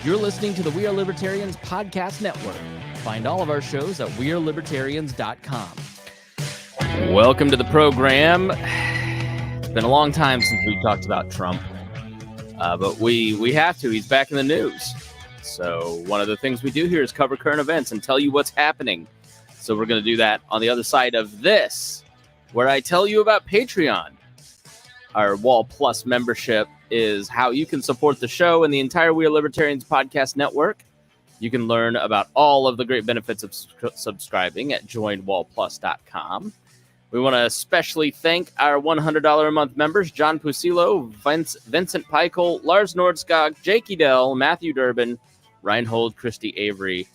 You're listening to the We Are Libertarians podcast network. Find all of our shows at wearelibertarians.com. Welcome to the program. It's been a long time since we talked about Trump, but we have to. He's back in the news. So one of the things we do here is cover current events and tell you what's happening. So we're going to do that on the other side of this, where I tell you about Patreon. Our Wall Plus membership is how you can support the show and the entire We Are Libertarians podcast network. You can learn about all of the great benefits of subscribing at joinwallplus.com. We want to especially thank our $100 a month members, John Pusilo, Vincent Peichel, Lars Nordskog, Jake Edel, Matthew Durbin, Rhinehold, Christy Avery,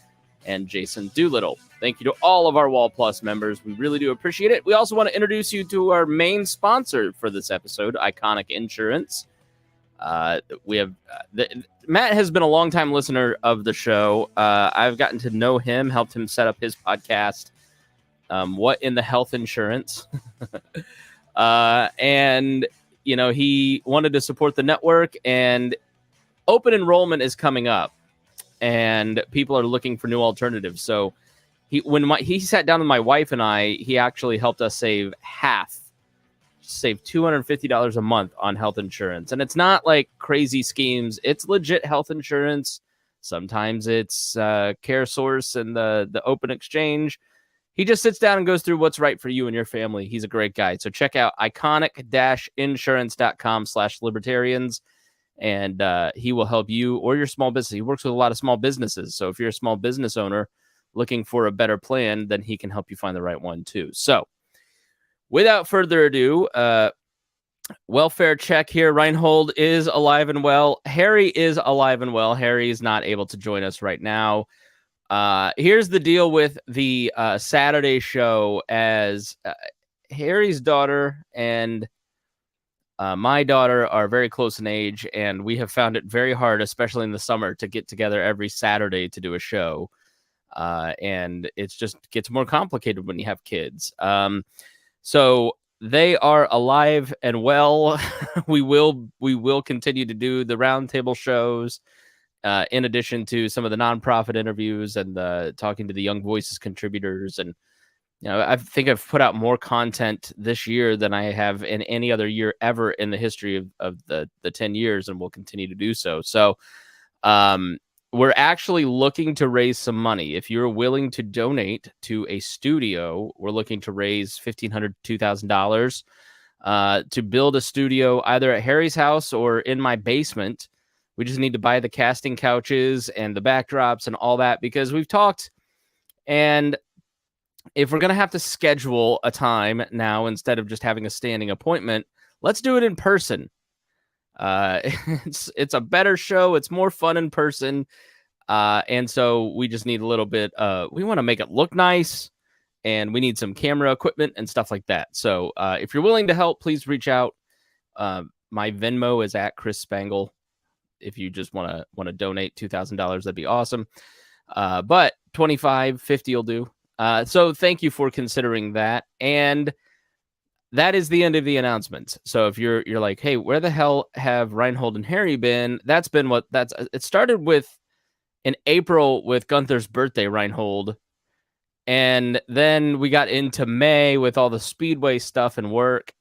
and Jason Doolittle. Thank you to all of our Wall Plus members. We really do appreciate it. We also want to introduce you to our main sponsor for this episode, Iconic Insurance. We have Matt has been a longtime listener of the show. I've gotten to know him, helped him set up his podcast, What in the Health Insurance. And, you know, he wanted to support the network, and open enrollment is coming up, and people are looking for new alternatives. So he sat down with my wife and I, he actually helped us save $250 a month on health insurance. And it's not like crazy schemes. It's legit health insurance. Sometimes it's CareSource and the Open Exchange. He just sits down and goes through what's right for you and your family. He's a great guy. So check out iconic-insurance.com/libertarians. And he will help you or your small business. He works with a lot of small businesses. So if you're a small business owner looking for a better plan, then he can help you find the right one too. So without further ado, welfare check here. Rhinehold is alive and well. Harry is alive and well. Harry is not able to join us right now. Here's the deal with the Saturday show, as Harry's daughter and my daughter are very close in age, and we have found it very hard, especially in the summer, to get together every Saturday to do a show. And it just gets more complicated when you have kids. So they are alive and well. We will continue to do the roundtable shows, in addition to some of the nonprofit interviews and talking to the Young Voices contributors. And you know, I think I've put out more content this year than I have in any other year ever in the history of the 10 years, and will continue to do so. So we're actually looking to raise some money. If you're willing to donate to a studio, we're looking to raise $1,500 to $2,000 to build a studio either at Harry's house or in my basement. We just need to buy the casting couches and the backdrops and all that, because we've talked, and if we're going to have to schedule a time now instead of just having a standing appointment, let's do it in person. It's a better show. It's more fun in person. And so we just need a little bit, we want to make it look nice, and we need some camera equipment and stuff like that. So, if you're willing to help, please reach out. My Venmo is at Chris Spangle. If you just want to donate $2,000, that'd be awesome. But $25, $50 will do. So thank you for considering that. And that is the end of the announcements. So if you're like, hey, where the hell have Rhinehold and Harry been? It started with in April with Gunther's birthday, Rhinehold. And then we got into May with all the Speedway stuff and work,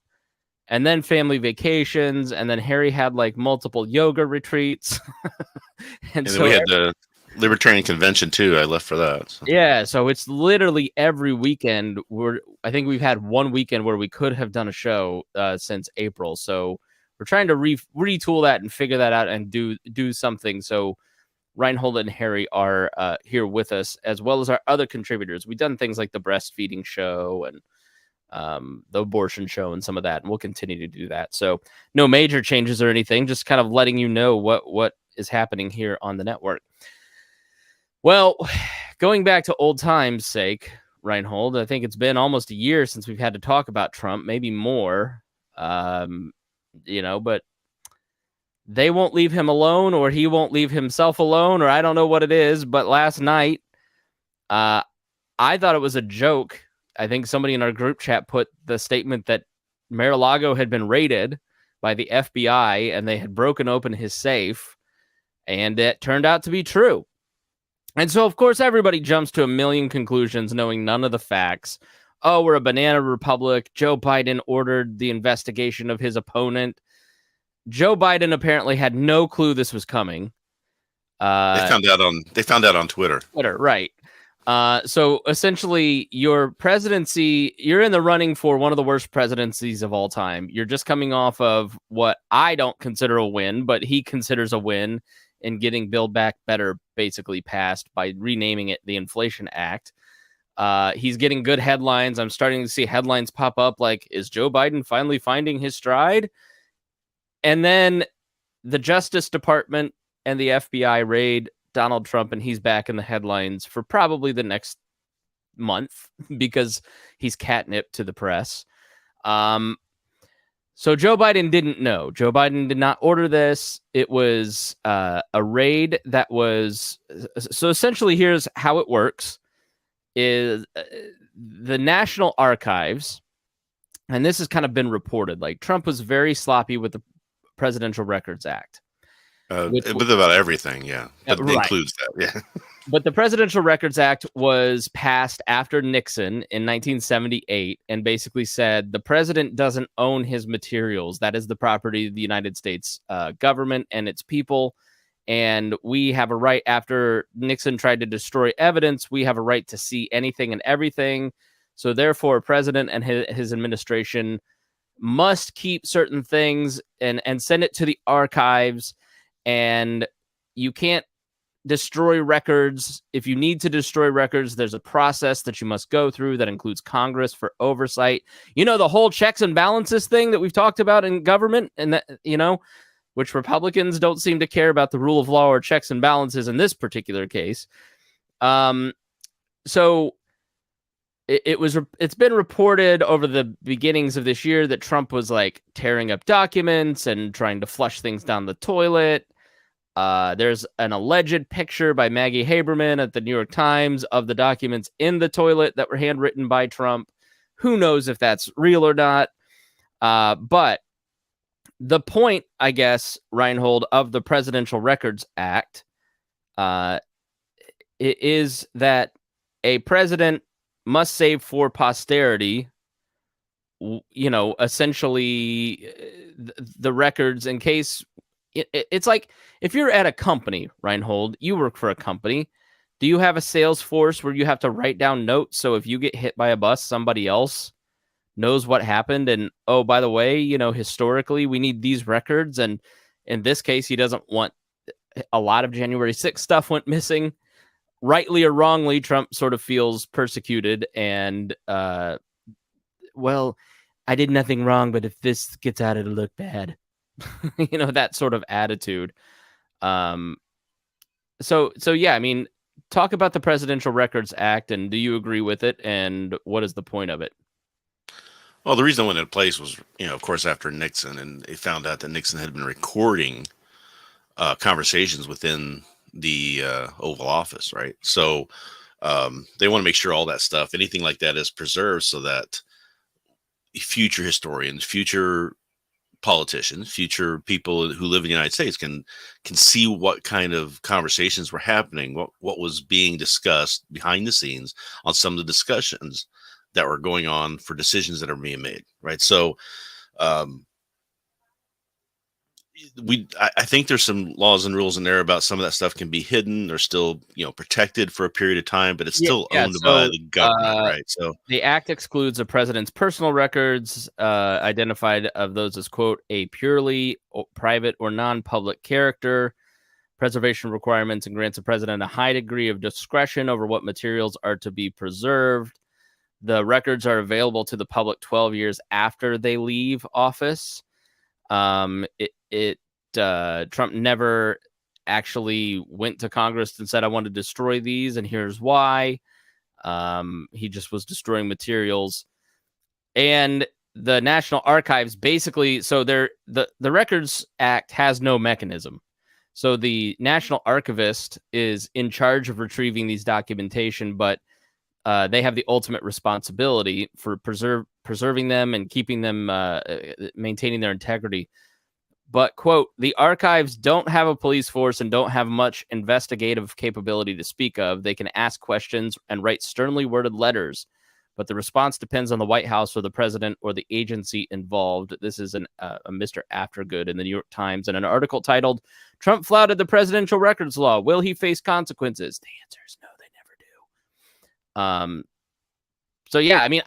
and then family vacations. And then Harry had like multiple yoga retreats. and so we had the Libertarian Convention too. I left for that. So. Yeah, so it's literally every weekend. I think we've had one weekend where we could have done a show since April. So we're trying to retool that and figure that out and do something. So Rhinehold and Harry are here with us, as well as our other contributors. We've done things like the breastfeeding show and the abortion show and some of that, and we'll continue to do that. So no major changes or anything, just kind of letting you know what is happening here on the network. Well, going back to old times' sake, Rhinehold, I think it's been almost a year since we've had to talk about Trump, maybe more, but they won't leave him alone, or he won't leave himself alone, or I don't know what it is. But last night, I thought it was a joke. I think somebody in our group chat put the statement that Mar-A-Lago had been raided by the FBI and they had broken open his safe. And it turned out to be true. And so, of course, everybody jumps to a million conclusions, knowing none of the facts. Oh, we're a banana republic. Joe Biden ordered the investigation of his opponent. Joe Biden apparently had no clue this was coming. They found out on Twitter. Twitter, right. So essentially, your presidency, you're in the running for one of the worst presidencies of all time. You're just coming off of what I don't consider a win, but he considers a win in getting Build Back Better basically passed by renaming it the Inflation Act. He's getting good headlines. I'm starting to see headlines pop up like, is Joe Biden finally finding his stride? And then the Justice Department and the FBI raid Donald Trump, and he's back in the headlines for probably the next month because he's catnip to the press. So Joe Biden didn't know. Joe Biden did not order this. It was a raid that was... So essentially, here's how it works. Is the National Archives, and this has kind of been reported, like Trump was very sloppy with the Presidential Records Act. With about everything, yeah. That right. includes that, yeah. But the Presidential Records Act was passed after Nixon in 1978 and basically said the president doesn't own his materials. That is the property of the United States government and its people. And we have a right, after Nixon tried to destroy evidence, we have a right to see anything and everything. So therefore, president and his administration must keep certain things and send it to the archives. And you can't destroy records. If you need to destroy records, there's a process that you must go through that includes Congress for oversight. You know, the whole checks and balances thing that we've talked about in government, and that, you know, which Republicans don't seem to care about the rule of law or checks and balances in this particular case. So it's been reported over the beginnings of this year that Trump was like tearing up documents and trying to flush things down the toilet. There's an alleged picture by Maggie Haberman at the New York Times of the documents in the toilet that were handwritten by Trump. Who knows if that's real or not? But the point, I guess, Rhinehold, of the Presidential Records Act is that a president must save for posterity, you know, essentially the records in case... It's like if you're at a company, Rhinehold, you work for a company. Do you have a sales force where you have to write down notes so if you get hit by a bus, somebody else knows what happened? And, oh, by the way, you know, historically, we need these records. And in this case, he doesn't want... A lot of January 6th stuff went missing. Rightly or wrongly, Trump sort of feels persecuted and, well, I did nothing wrong, but if this gets out, it'll look bad. You know, that sort of attitude. So yeah, I mean, talk about the Presidential Records Act, and do you agree with it, and what is the point of it? Well, the reason it went into place was, you know, of course, after Nixon, and they found out that Nixon had been recording conversations within the Oval Office, right? So they want to make sure all that stuff, anything like that, is preserved so that future historians, future politicians, future people who live in the United States can see what kind of conversations were happening, what was being discussed behind the scenes on some of the discussions that were going on for decisions that are being made, right? So I think there's some laws and rules in there about some of that stuff can be hidden or still, you know, protected for a period of time, but it's still owned by the government, right? So the act excludes a president's personal records, identified of those as, quote, a purely private or non-public character, preservation requirements, and grants the president a high degree of discretion over what materials are to be preserved. The records are available to the public 12 years after they leave office. Trump never actually went to Congress and said, I want to destroy these, and here's why. He just was destroying materials. And the National Archives basically, so the Records Act has no mechanism. So the National Archivist is in charge of retrieving these documentation, but they have the ultimate responsibility for preserving them and keeping them, maintaining their integrity. But, quote, the archives don't have a police force and don't have much investigative capability to speak of. They can ask questions and write sternly worded letters, but the response depends on the White House or the president or the agency involved. This is a Mr. Aftergood in the New York Times in an article titled, Trump flouted the presidential records law. Will he face consequences? The answer is no, they never do. So, yeah, I mean,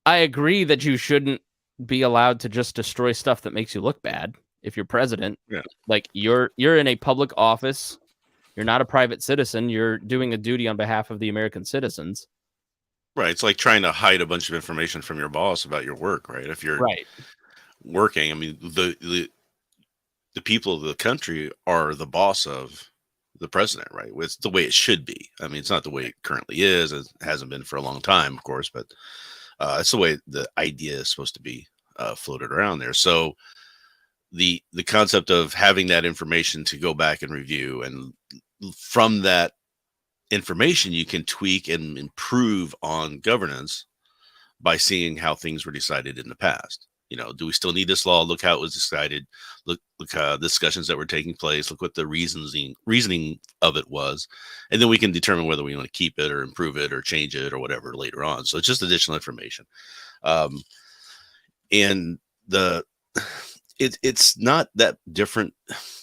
I agree that you shouldn't be allowed to just destroy stuff that makes you look bad if you're president. Yeah. Like, you're in a public office. You're not a private citizen. You're doing a duty on behalf of the American citizens. Right. It's like trying to hide a bunch of information from your boss about your work, right? If you're working, I mean, the people of the country are the boss of the president, right? It's the way it should be. I mean, it's not the way it currently is. It hasn't been for a long time, of course, but it's the way the idea is supposed to be floated around there. So the concept of having that information to go back and review, and from that information you can tweak and improve on governance by seeing how things were decided in the past. You know, do we still need this law? Look how it was decided. Look discussions that were taking place. Look what the reasoning of it was, and then we can determine whether we want to keep it or improve it or change it or whatever later on. So it's just additional information, and it's not that different.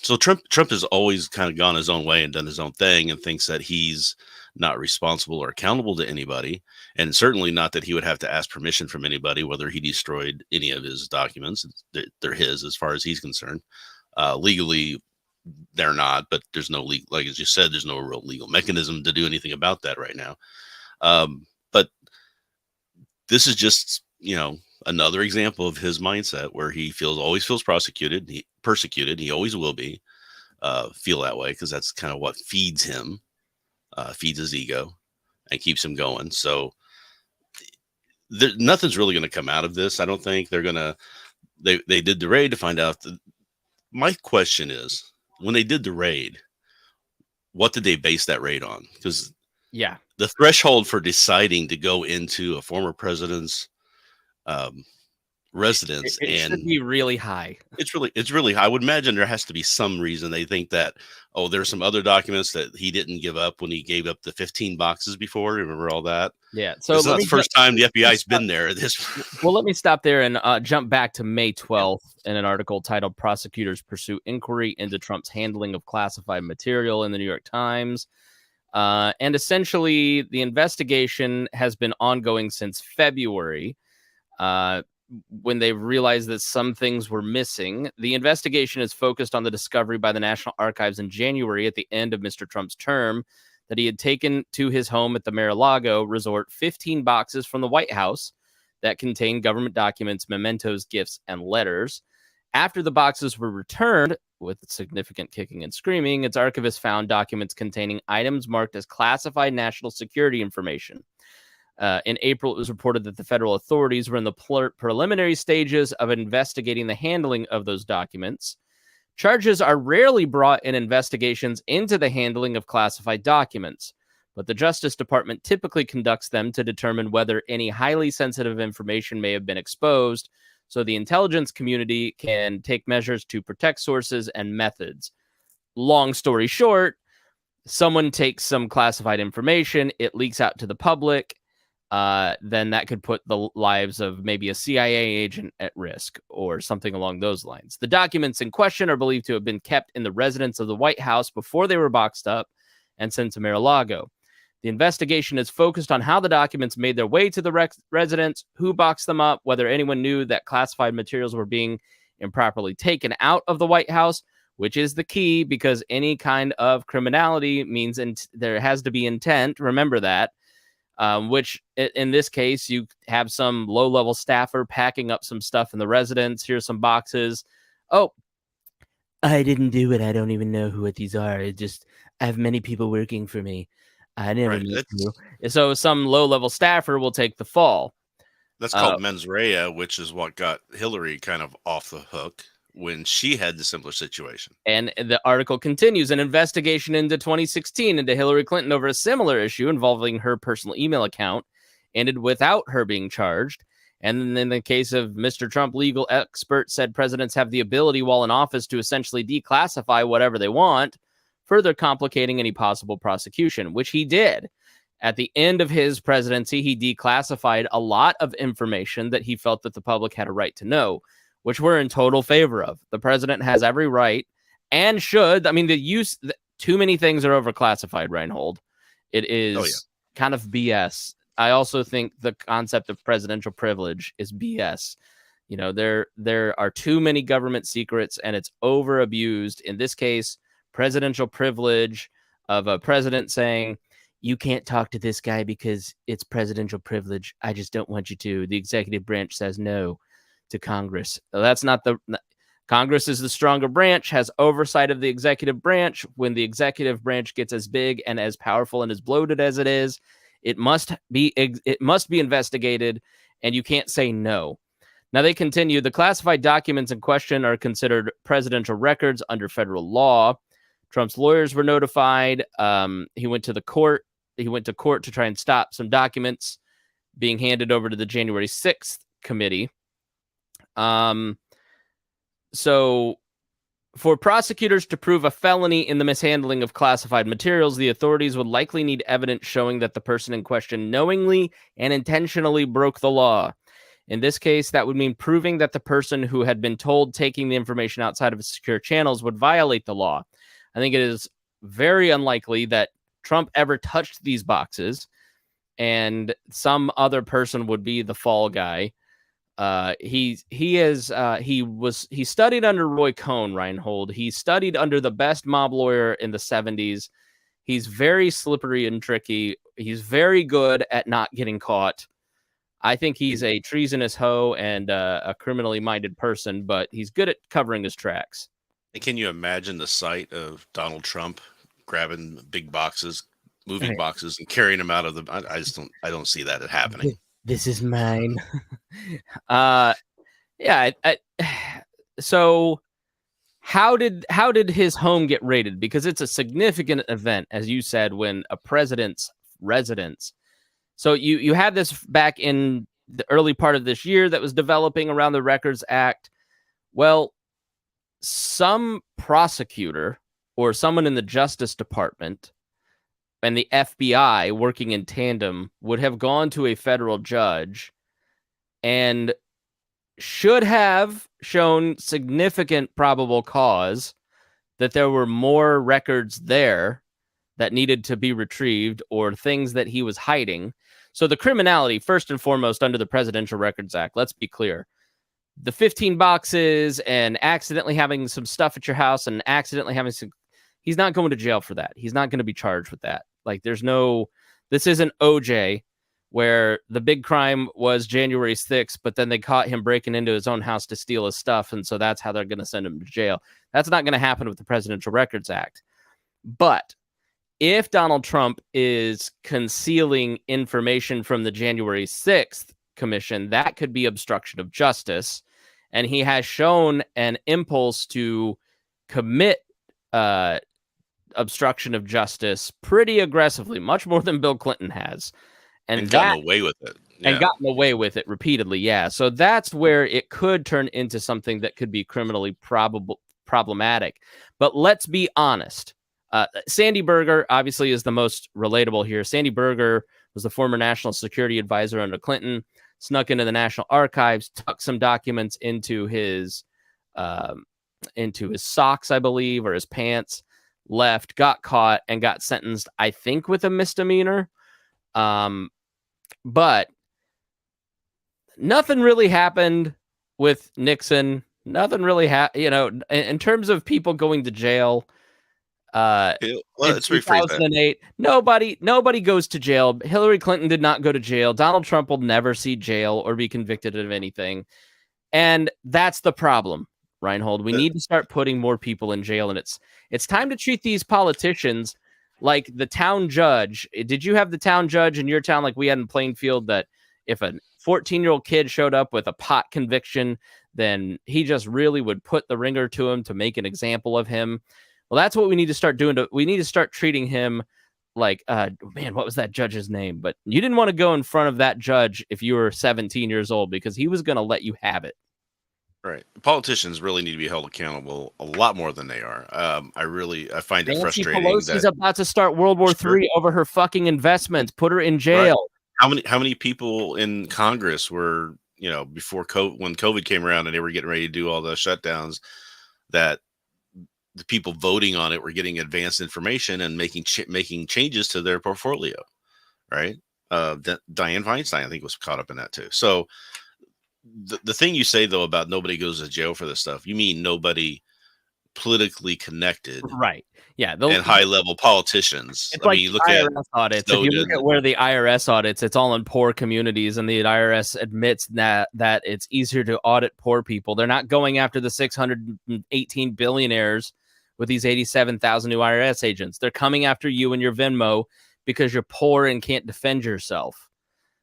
So Trump has always kind of gone his own way and done his own thing, and thinks that he's not responsible or accountable to anybody, and certainly not that he would have to ask permission from anybody whether he destroyed any of his documents. They're his as far as he's concerned. Legally, they're not, but there's no legal, like as you said, there's no real legal mechanism to do anything about that right now. But this is just, you know, another example of his mindset where he always feels persecuted. He always will be feel that way, because that's kind of what feeds him. Feeds his ego and keeps him going. So nothing's really going to come out of this. I don't think they're going to, they did the raid to find out. My question is, when they did the raid, what did they base that raid on? Because the threshold for deciding to go into a former president's residence it should be really high. It's really high. I would imagine there has to be some reason they think that, oh, there's some other documents that he didn't give up when he gave up the 15 boxes before. Remember all that? Yeah. So it's not the first time the FBI's been there. Well, let me stop there and jump back to May 12th in an article titled "Prosecutors Pursue Inquiry into Trump's Handling of Classified Material" in the New York Times. And essentially, the investigation has been ongoing since February. When they realized that some things were missing. The investigation is focused on the discovery by the National Archives in January at the end of Mr. Trump's term that he had taken to his home at the Mar-a-Lago resort 15 boxes from the White House that contained government documents, mementos, gifts, and letters. After the boxes were returned, with significant kicking and screaming, its archivist found documents containing items marked as classified national security information. In April, it was reported that the federal authorities were in the preliminary stages of investigating the handling of those documents. Charges are rarely brought in investigations into the handling of classified documents, but the Justice Department typically conducts them to determine whether any highly sensitive information may have been exposed, so the intelligence community can take measures to protect sources and methods. Long story short, someone takes some classified information, it leaks out to the public, then that could put the lives of maybe a CIA agent at risk or something along those lines. The documents in question are believed to have been kept in the residence of the White House before they were boxed up and sent to Mar-a-Lago. The investigation is focused on how the documents made their way to the residence, who boxed them up, whether anyone knew that classified materials were being improperly taken out of the White House, which is the key, because any kind of criminality means there has to be intent. Remember that. Which in this case, you have some low-level staffer packing up some stuff in the residence. Here's some boxes. Oh, I didn't do it. I don't even know what these are. I have many people working for me. I never knew you. So some low-level staffer will take the fall. That's called mens rea, which is what got Hillary kind of off the hook when she had the simpler situation. And the article continues, an investigation into 2016 into Hillary Clinton over a similar issue involving her personal email account ended without her being charged. And then in the case of Mr. Trump, legal expert said presidents have the ability while in office to essentially declassify whatever they want, further complicating any possible prosecution, which he did. At the end of his presidency, he declassified a lot of information that he felt that the public had a right to know, which we're in total favor of. The president has every right and should. I mean, too many things are overclassified, Rhinehold. It is kind of BS. I also think the concept of presidential privilege is BS. There are too many government secrets, and it's over abused. In this case, presidential privilege of a president saying, you can't talk to this guy because it's presidential privilege. I just don't want you to. The executive branch says no to Congress. That's not Congress is the stronger branch, has oversight of the executive branch. When the executive branch gets as big and as powerful and as bloated as it is, it must be investigated, and you can't say no. Now they continue. The classified documents in question are considered presidential records under federal law. Trump's lawyers were notified. He went to court to try and stop some documents being handed over to the January 6th committee. So for prosecutors to prove a felony in the mishandling of classified materials, the authorities would likely need evidence showing that the person in question knowingly and intentionally broke the law. In this case, that would mean proving that the person who had been told taking the information outside of secure channels would violate the law. I think it is very unlikely that Trump ever touched these boxes, and some other person would be the fall guy. He studied under Roy Cohn, Rhinehold. He studied under the best mob lawyer in the 70s. He's very slippery and tricky. He's very good at not getting caught. I think he's a treasonous hoe and a criminally minded person, but he's good at covering his tracks. And can you imagine the sight of Donald Trump grabbing big boxes, moving boxes, and carrying them out of the? I don't see that happening. This is mine. So how did his home get raided? Because it's a significant event, as you said, when a president's residence. So you had this back in the early part of this year that was developing around the Records Act. Well, some prosecutor or someone in the Justice Department and the FBI working in tandem would have gone to a federal judge and should have shown significant probable cause that there were more records there that needed to be retrieved or things that he was hiding. So the criminality, first and foremost, under the Presidential Records Act, let's be clear. The 15 boxes and accidentally having some stuff at your house and accidentally having some, he's not going to jail for that. He's not going to be charged with that. Like this isn't OJ where the big crime was January 6th, but then they caught him breaking into his own house to steal his stuff. And so that's how they're going to send him to jail. That's not going to happen with the Presidential Records Act. But if Donald Trump is concealing information from the January 6th commission, that could be obstruction of justice. And he has shown an impulse to commit obstruction of justice pretty aggressively, much more than Bill Clinton has. And gotten away with it. Yeah. And gotten away with it repeatedly, yeah. So that's where it could turn into something that could be criminally problematic. But let's be honest. Sandy Berger obviously is the most relatable here. Sandy Berger was the former national security advisor under Clinton, snuck into the National Archives, tucked some documents into his socks, I believe, or his pants, left, got caught, and got sentenced, I think, with a misdemeanor. But nothing really happened with Nixon. Nothing really happened, in terms of people going to jail. Let's rephrase 2008, nobody goes to jail. Hillary Clinton did not go to jail. Donald Trump will never see jail or be convicted of anything. And that's the problem, Rhinehold. We need to start putting more people in jail. And it's time to treat these politicians like the town judge. Did you have the town judge in your town like we had in Plainfield, that if a 14-year-old kid showed up with a pot conviction, then he just really would put the ringer to him to make an example of him? Well, that's what we need to start doing. We need to start treating him like, man, what was that judge's name? But you didn't want to go in front of that judge if you were 17 years old because he was going to let you have it. Right. Politicians really need to be held accountable a lot more than they are. I find it Nancy frustrating Pelosi's that about to start World War III over her fucking investments. Put her in right. jail. How many people in Congress were, before when COVID came around and they were getting ready to do all the shutdowns, that the people voting on it were getting advanced information and making changes to their portfolio, right? Dianne Feinstein, I think, was caught up in that too. So the thing you say though about nobody goes to jail for this stuff, you mean nobody politically connected, right? Yeah, and high level politicians. It's I like mean, you look at IRS audits. If you look Snowden. at where the IRS audits, it's all in poor communities, and the IRS admits that it's easier to audit poor people. They're not going after the 618 billionaires with these 87,000 new IRS agents. They're coming after you and your Venmo because you're poor and can't defend yourself.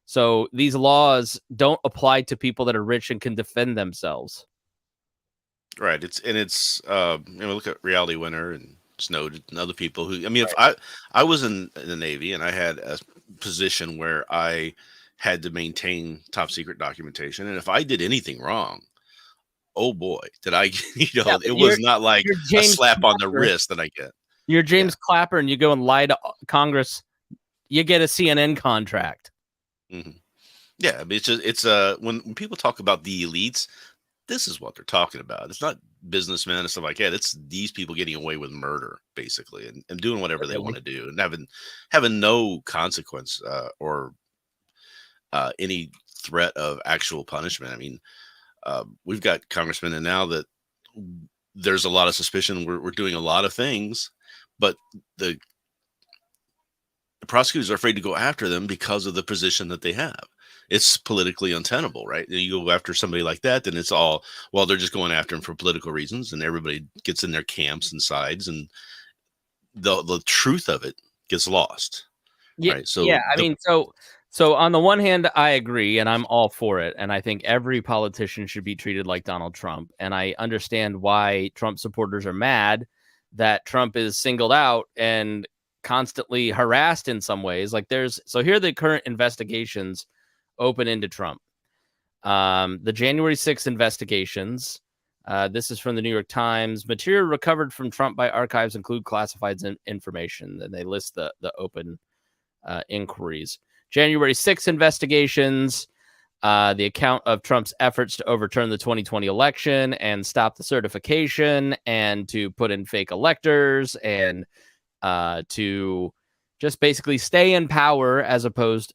So these laws don't apply to people that are rich and can defend themselves. Right. Look at Reality Winner and Snowden and other people who, I mean, if I was in the Navy and I had a position where I had to maintain top secret documentation, and if I did anything wrong, oh boy, did I, it was not like a slap on the wrist that I get. You're James Clapper and you go and lie to Congress, you get a CNN contract. Mm-hmm. Yeah. I mean, when people talk about the elites, this is what they're talking about. It's not businessmen and stuff like that. It's these people getting away with murder, basically, and doing whatever they want to do, and having no consequence or any threat of actual punishment. I mean, we've got congressmen, and now that there's a lot of suspicion, we're doing a lot of things, but the prosecutors are afraid to go after them because of the position that they have. It's politically untenable, right? You go after somebody like that, then it's all, well, they're just going after him for political reasons, and everybody gets in their camps and sides, and the truth of it gets lost. Yeah, right? So yeah. I mean, so on the one hand, I agree, and I'm all for it, and I think every politician should be treated like Donald Trump, and I understand why Trump supporters are mad that Trump is singled out and constantly harassed in some ways. Like here are the current investigations open into Trump. The January 6th investigations. This is from the New York Times. Material recovered from Trump by archives include classified information. And they list the open inquiries. January 6th investigations. The account of Trump's efforts to overturn the 2020 election and stop the certification and to put in fake electors and to just basically stay in power as opposed.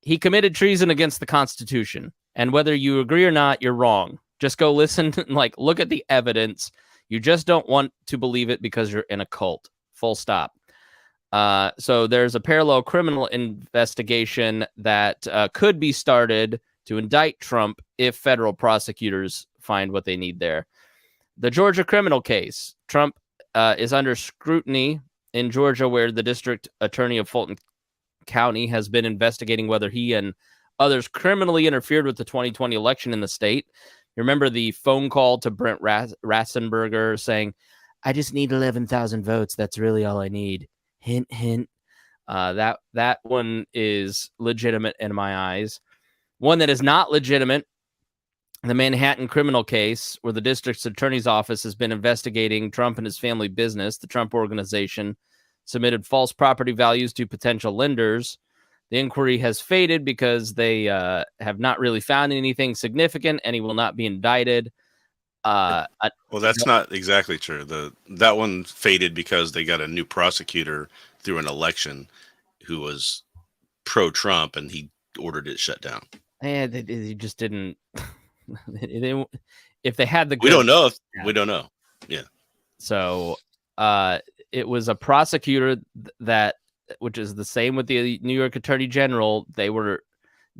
He committed treason against the Constitution. And whether you agree or not, you're wrong. Just go listen, look at the evidence. You just don't want to believe it because you're in a cult. Full stop. So there's a parallel criminal investigation that could be started to indict Trump if federal prosecutors find what they need there. The Georgia criminal case. Trump is under scrutiny in Georgia, where the district attorney of Fulton County has been investigating whether he and others criminally interfered with the 2020 election in the state. You remember the phone call to Brent Ratzenberger saying, I just need 11,000 votes. That's really all I need. Hint, hint. That one is legitimate in my eyes. One that is not legitimate, the Manhattan criminal case, where the district's attorney's office has been investigating Trump and his family business. The Trump Organization submitted false property values to potential lenders. The inquiry has faded because they have not really found anything significant, and he will not be indicted. Well, that's not exactly true. That one faded because they got a new prosecutor through an election who was pro-Trump, and he ordered it shut down. And they just didn't. If they had the, we don't know. We don't know. Yeah. So it was a prosecutor which is the same with the New York Attorney General. They were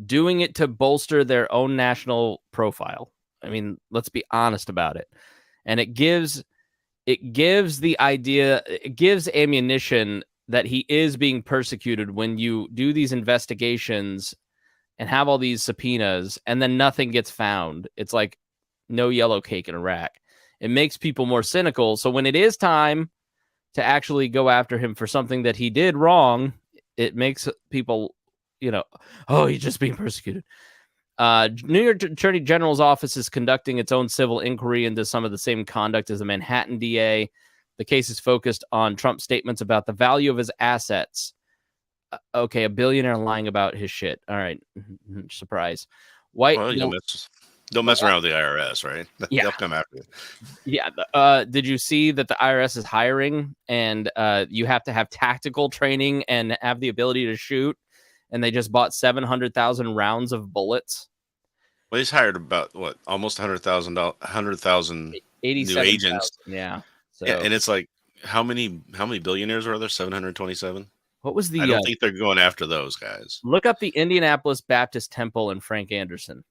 doing it to bolster their own national profile. I mean, let's be honest about it. And it gives ammunition that he is being persecuted when you do these investigations and have all these subpoenas and then nothing gets found. It's like no yellow cake in Iraq. It makes people more cynical. So when it is time to actually go after him for something that he did wrong, it makes people, oh, he's just being persecuted. New York Attorney General's office is conducting its own civil inquiry into some of the same conduct as the Manhattan DA. The case is focused on Trump's statements about the value of his assets. Okay, a billionaire lying about his shit. All right, surprise. Well, don't mess around with the IRS, right? Yeah. They'll come after you. Yeah. Did you see that the IRS is hiring, and you have to have tactical training and have the ability to shoot? And they just bought 700,000 rounds of bullets. Well, he's hired about almost 100,000 new agents. Yeah. So, yeah, and it's like how many billionaires are there? 727. What was the? I don't think they're going after those guys. Look up the Indianapolis Baptist Temple and Frank Anderson.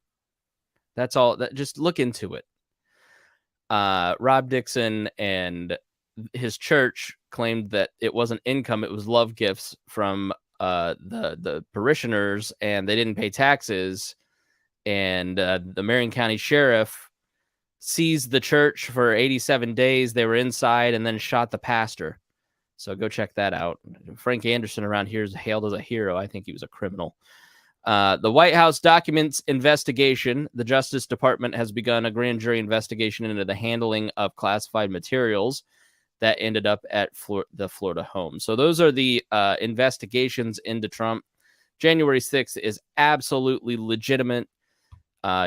That's all. Just look into it. Rob Dixon and his church claimed that it wasn't income; it was love gifts from the parishioners, and they didn't pay taxes. And the Marion County Sheriff seized the church for 87 days. They were inside and then shot the pastor. So go check that out. Frank Anderson around here is hailed as a hero. I think he was a criminal. The White House documents investigation. The Justice Department has begun a grand jury investigation into the handling of classified materials that ended up at the Florida home. So those are the investigations into Trump. January 6th is absolutely legitimate.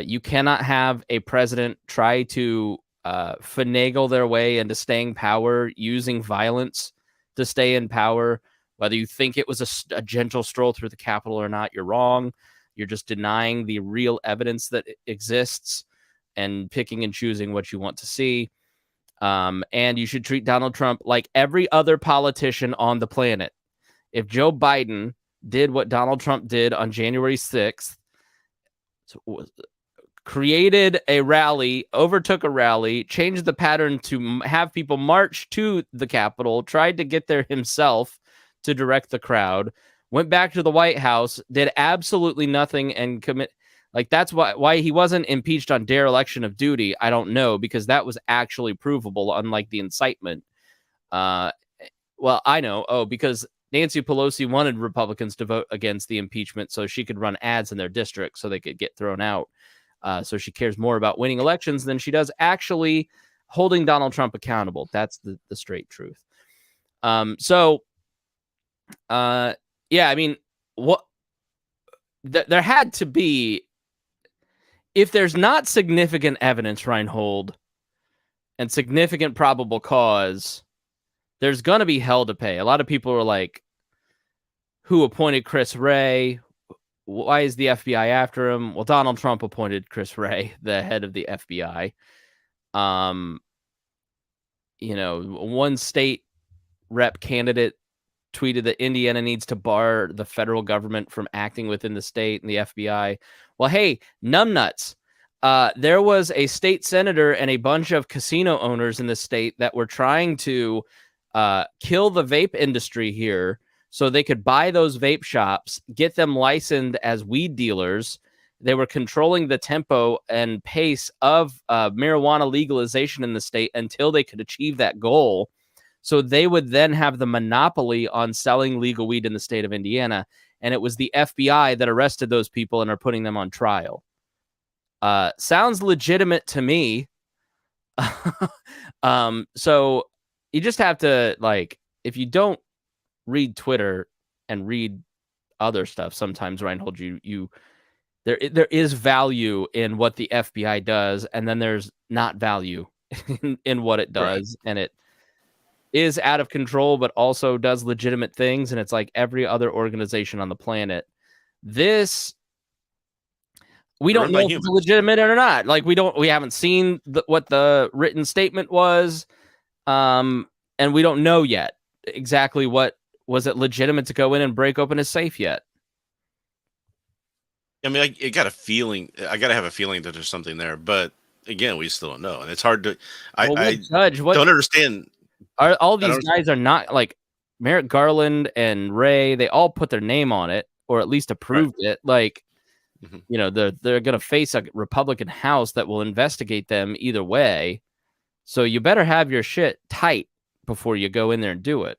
You cannot have a president try to finagle their way into staying power using violence to stay in power. Whether you think it was a gentle stroll through the Capitol or not, you're wrong. You're just denying the real evidence that exists and picking and choosing what you want to see. And you should treat Donald Trump like every other politician on the planet. If Joe Biden did what Donald Trump did on January 6th, created a rally, overtook a rally, changed the pattern to have people march to the Capitol, tried to get there himself to direct the crowd, went back to the White House, did absolutely nothing, and that's why he wasn't impeached on dereliction of duty. I don't know, because that was actually provable, unlike the incitement. Well, I know. Because Nancy Pelosi wanted Republicans to vote against the impeachment so she could run ads in their district so they could get thrown out. So she cares more about winning elections than she does actually holding Donald Trump accountable. That's the straight truth. Yeah, I mean, there had to be, if there's not significant evidence, Rhinehold, and significant probable cause, there's going to be hell to pay. A lot of people are like, who appointed Chris Wray? Why is the FBI after him? Well, Donald Trump appointed Chris Wray, the head of the FBI. One state rep candidate tweeted that Indiana needs to bar the federal government from acting within the state and the FBI. Well, hey, numbnuts. There was a state senator and a bunch of casino owners in the state that were trying to kill the vape industry here so they could buy those vape shops, get them licensed as weed dealers. They were controlling the tempo and pace of marijuana legalization in the state until they could achieve that goal. So they would then have the monopoly on selling legal weed in the state of Indiana. And it was the FBI that arrested those people and are putting them on trial. Sounds legitimate to me. So you just have to, if you don't read Twitter and read other stuff, sometimes, Rhinehold, there is value in what the FBI does, and then there's not value in what it does. Right. And it is out of control, but also does legitimate things. And it's like every other organization on the planet. We don't know if it's legitimate or not. We haven't seen what the written statement was. And we don't know yet exactly was it legitimate to go in and break open a safe yet. I mean, I got a feeling. I got to have a feeling that there's something there, but again, we still don't know, and it's hard to. I don't understand. All these guys are not like Merrick Garland and Ray. They all put their name on it, or at least approved it. They're going to face a Republican House that will investigate them either way. So you better have your shit tight before you go in there and do it.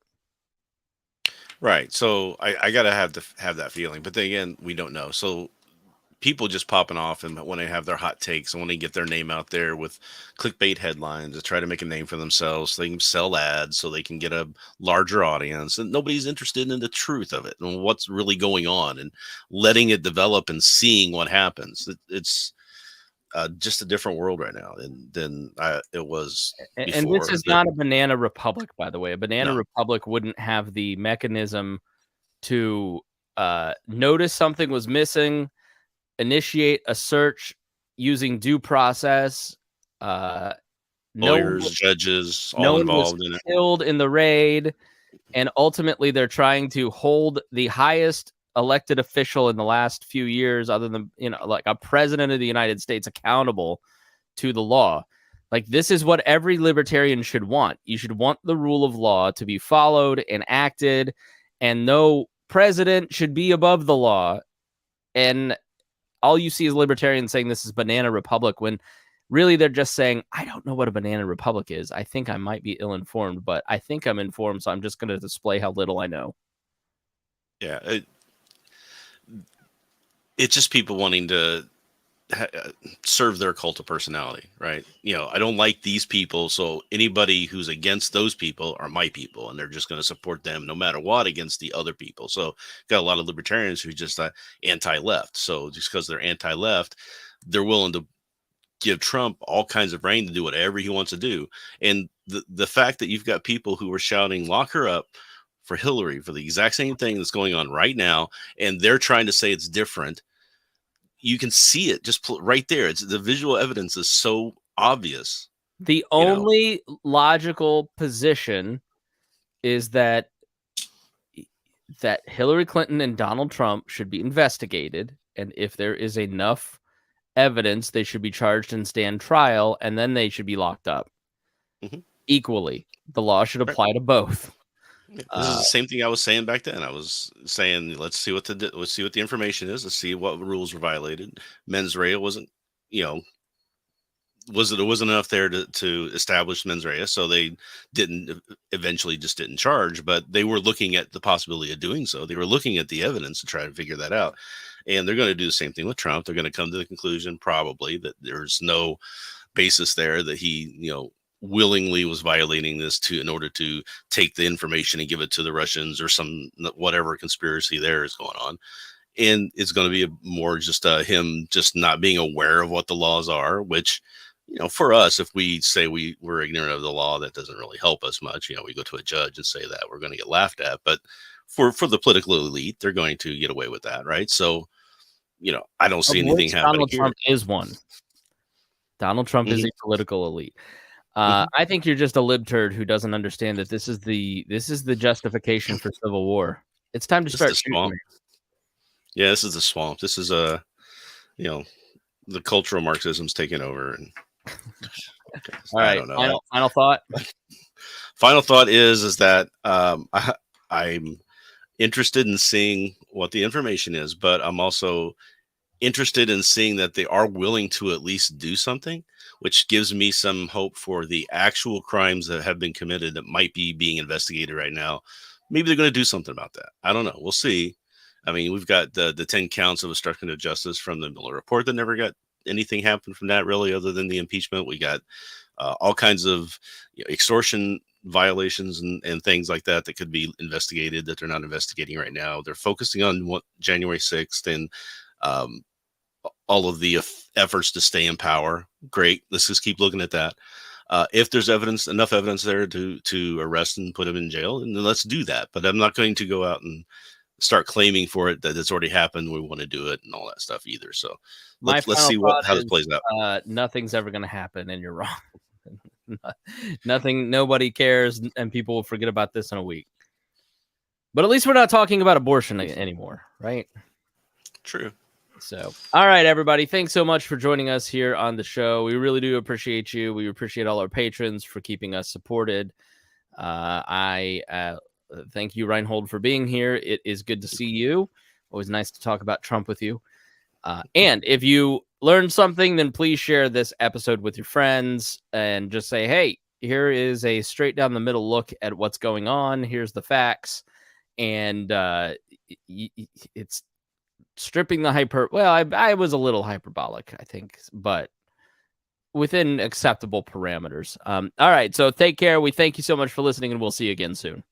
Right. So I gotta have that feeling, but then again, we don't know. So people just popping off and when they have their hot takes and when they get their name out there with clickbait headlines to try to make a name for themselves, so they can sell ads so they can get a larger audience, and nobody's interested in the truth of it and what's really going on and letting it develop and seeing what happens. It's just a different world right now than it was before. And this is not a banana republic, by the way. A banana No. republic wouldn't have the mechanism to notice something was missing, initiate a search using due process. Lawyers, judges, all no one involved was in it. Killed in the raid, and ultimately they're trying to hold the highest elected official in the last few years, other than like a president of the United States, accountable to the law. Like, this is what every libertarian should want. You should want the rule of law to be followed and acted, and no president should be above the law. And all you see is libertarians saying this is banana republic, when really they're just saying, I don't know what a banana republic is. I think I might be ill-informed, but I think I'm informed, so I'm just going to display how little I know. Yeah. It's just people wanting to serve their cult of personality, right? I don't like these people, so anybody who's against those people are my people, and they're just going to support them no matter what against the other people. So got a lot of libertarians who just anti-left. So just because they're anti-left, they're willing to give Trump all kinds of reign to do whatever he wants to do. And the fact that you've got people who are shouting, lock her up for Hillary, for the exact same thing that's going on right now, and they're trying to say it's different. You can see it just right there. It's the visual evidence is so obvious. The only logical position is that Hillary Clinton and Donald Trump should be investigated, and if there is enough evidence, they should be charged and stand trial, and then they should be locked up. Mm-hmm. Equally. The law should apply to both. This is the same thing I was saying back then. I was saying, let's see what the information is. Let's see what rules were violated. Mens rea wasn't, there wasn't enough there to establish mens rea, so they eventually didn't charge. But they were looking at the possibility of doing so. They were looking at the evidence to try to figure that out. And they're going to do the same thing with Trump. They're going to come to the conclusion probably that there's no basis there, that he, willingly was violating this in order to take the information and give it to the Russians or some whatever conspiracy there is going on. And it's going to be more just him just not being aware of what the laws are, which, for us, if we say we're ignorant of the law, that doesn't really help us much. We go to a judge and say that, we're going to get laughed at. But for the political elite, they're going to get away with that, right? So, I don't see anything happening. Donald Trump is one. Donald Trump is a political elite. I think you're just a libturd who doesn't understand that this is the justification for civil war. It's time to start shooting. Yeah, this is the swamp. This is the cultural Marxism's taking over. And all right, I don't know. Final thought. Final thought is that I'm interested in seeing what the information is, but I'm also interested in seeing that they are willing to at least do something, which gives me some hope for the actual crimes that have been committed that might be being investigated right now. Maybe they're going to do something about that. I don't know. We'll see. I mean, we've got the 10 counts of obstruction of justice from the Mueller report that never got anything happen from that, really, other than the impeachment. We got all kinds of extortion violations and things like that could be investigated that they're not investigating right now. They're focusing on January 6th and all of the efforts to stay in power. Great. Let's just keep looking at that. If there's enough evidence there to arrest and put him in jail, then let's do that. But I'm not going to go out and start claiming for it that it's already happened. We want to do it and all that stuff either. So let's see how this plays out. Nothing's ever going to happen, and you're wrong. Nothing. Nobody cares, and people will forget about this in a week. But at least we're not talking about abortion anymore, right? True. So, all right, everybody. Thanks so much for joining us here on the show. We really do appreciate you. We appreciate all our patrons for keeping us supported. I thank you, Rhinehold, for being here. It is good to see you. Always nice to talk about Trump with you. And if you learned something, then please share this episode with your friends and just say, hey, here is a straight down the middle look at what's going on. Here's the facts. And it's stripping the hyper. Well, I was a little hyperbolic, I think, but within acceptable parameters. All right. So take care. We thank you so much for listening, and we'll see you again soon.